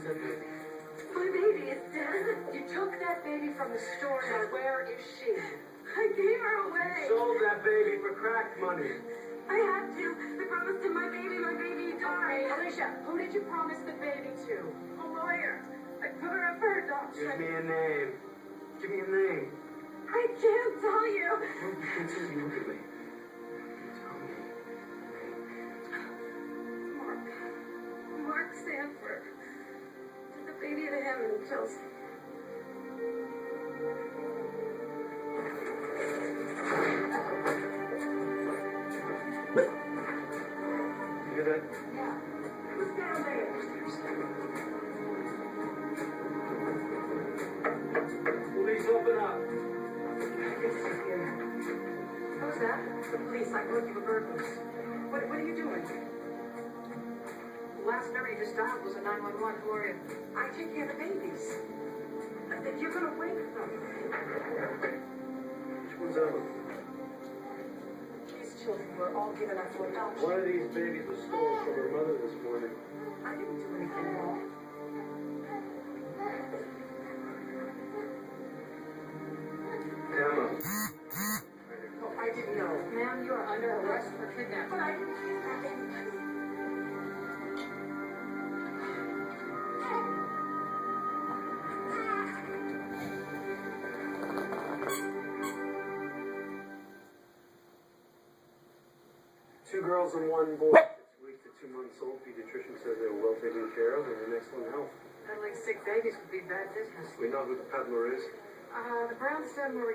is that baby? My baby is dead. You took that baby from the store. Now where is she? I gave her away. Sold that baby for crack money. I had to. I promised him my baby died. Alicia, who did you promise the baby to? A lawyer. I put her up for adoption. Give me a name. Give me a name. I can't tell you. You can see me. Look at me. Tell me. Mark Sanford. Took the baby to him in Chelsea. You hear that? Yeah. Who's down there? Police, open up. Who's that? The police. I brought you a burglars. What are you doing? The last number you just dialed was a 911. Who are you? I take care of the babies. You're gonna wake them. Which one's Ellen? These children were all given up for adoption. One of these babies was stolen from her mother this morning. I didn't do anything wrong. Emma. Oh, I didn't know. Ma'am, you are under arrest for kidnapping. But I didn't kiss that baby. Two girls and one boy. 6 weeks to 2 months old. Pediatrician says they were well taken care of and in excellent health. Peddling sick babies would be bad business. We know who the peddler is. The brownstone were